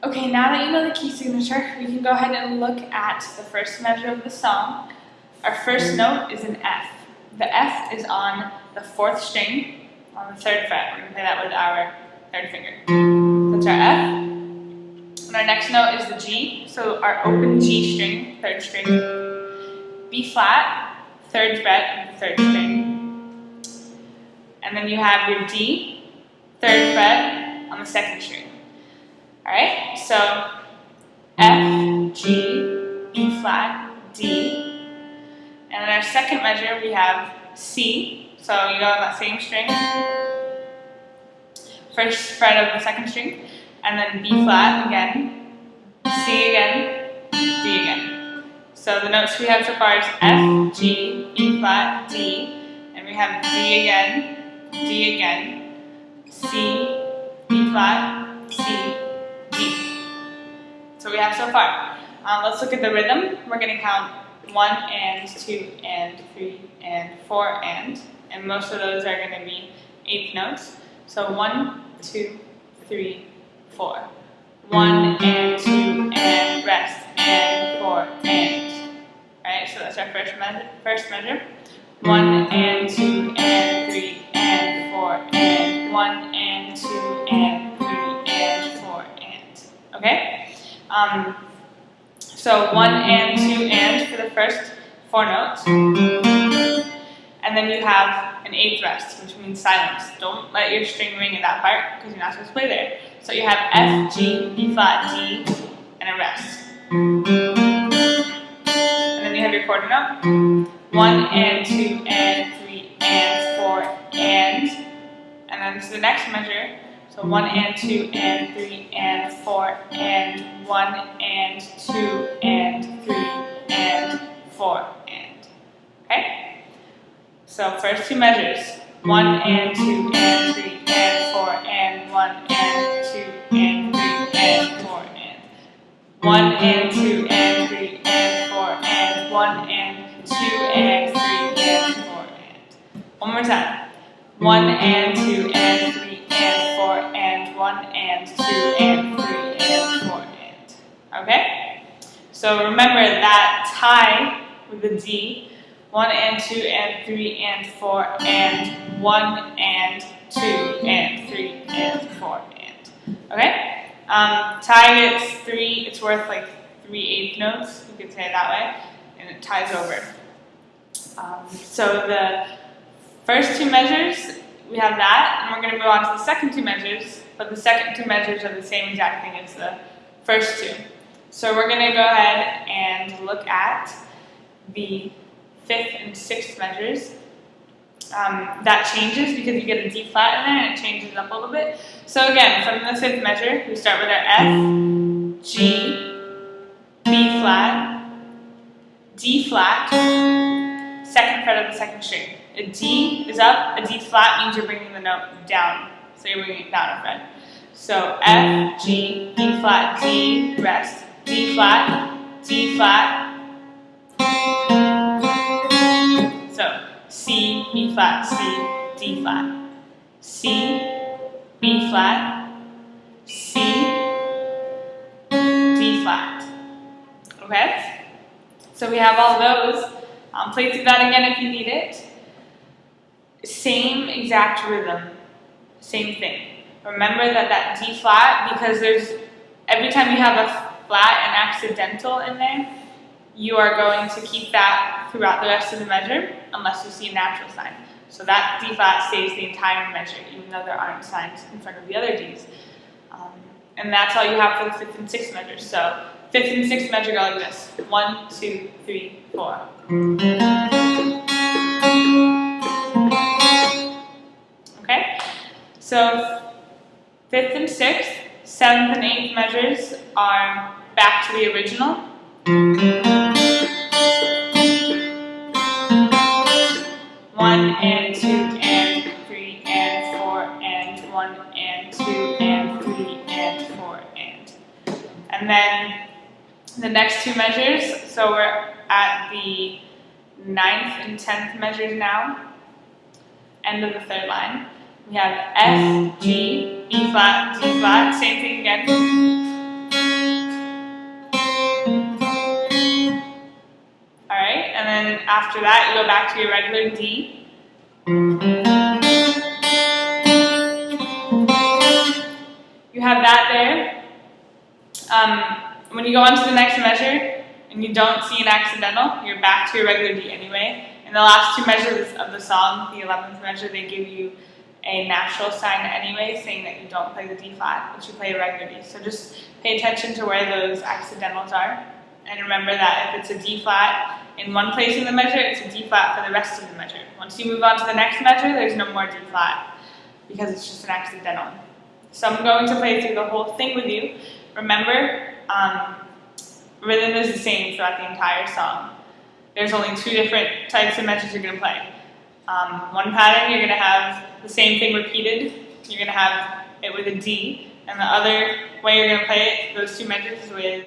Okay, now that you know the key signature, we can go ahead and look at the first measure of the song. Our first note is an F. The F is on the 4th string on the 3rd fret. We're going to play that with our 3rd finger. That's our F. And our next note is the G, so our open G string, 3rd string. B flat, 3rd fret of the 3rd string. And then you have your D, 3rd fret on the 2nd string. Alright, so F, G, B flat, D. And then our second measure we have C, so you go on that same string, 1st fret of the 2nd string, and then B flat again, C again, D again. So the notes we have so far is F, G, B flat, D, and we have D again, C, B flat, C, D. So we have so far. Let's look at the rhythm. We're going to count 1 and 2 and 3 and 4 and most of those are going to be 8th notes. So 1, 2, 3, 4. 1 and 2 and rest and 4 and. Alright, so that's our first measure. 1 and 2 and 3 and 4 and 1 and 2 and 3 and 4 and. Okay? So 1 and 2 and for the first 4 notes. And then you have an 8th rest, which means silence. Don't let your string ring in that part because you're not supposed to play there. So you have F, G, B flat, D, and a rest. And then you have your quarter note. 1 and 2 and 3 and 4 and then to the next measure. So 1 and 2 and 3 and 4 and 1 and 2 and 3 and 4 and. Okay? So first 2 measures. 1 and 2 and 3 and 4 and 1 and 2 and 3 and 4 and. 1 and 2 and 3 and 4 and 1 and 2 and 3 and 4 and. One more time. 1 and 2 and 3 and 4 and 1 and 2 and 3 and 4 and. Okay? So remember that tie with the D, 1 and 2 and 3 and 4 and 1 and 2 and 3 and 4 and. Okay? Tie gets 3, it's worth like 3/8 notes, you could say it that way, and it ties over. So the first 2 measures, we have that, and we're going to move on to the second 2 measures, but the second 2 measures are the same exact thing as the first 2. So we're going to go ahead and look at the 5th and 6th measures. That changes because you get a D flat in there and it changes up a little bit. So again, from the 5th measure, we start with our F, G, B flat, D flat, 2nd fret of the 2nd string. A D is up, a D flat means you're bringing the note down. So you're bringing it down a fret. So F, G, B flat, D, rest, D flat, D flat. So C, B flat, C, D flat. C, B flat, C, D flat. Okay? So we have all those. Play through that again if you need it. Same exact rhythm, same thing. Remember that D flat, because every time you have a flat and accidental in there, you are going to keep that throughout the rest of the measure unless you see a natural sign. So that D flat stays the entire measure, even though there aren't signs in front of the other Ds. And that's all you have for the 5th and 6th measures. So 5th and 6th measure go like this. 1, 2, 3, 4. Okay? So 5th and 6th, 7th and 8th measures are back to the original. 1 and 2 and 3 and 4 and 1 and 2 and 3 and 4 and then the next 2 measures, so we're at the 9th and 10th measures now, end of the 3rd line. We have F, G, E flat, D flat, same thing again. after that, you go back to your regular D. You have that there. When you go on to the next measure and you don't see an accidental, you're back to your regular D anyway. In the last two measures of the song, the 11th measure, they give you a natural sign anyway, saying that you don't play the D flat, but you play a regular D. So just pay attention to where those accidentals are. And remember that if it's a D flat in one place in the measure, it's a D flat for the rest of the measure. Once you move on to the next measure, there's no more D flat because it's just an accidental. So I'm going to play through the whole thing with you. Remember, rhythm is the same throughout the entire song. There's only two different types of measures you're going to play. One pattern, you're going to have the same thing repeated. You're going to have it with a D. And the other way you're going to play it, those two measures, is with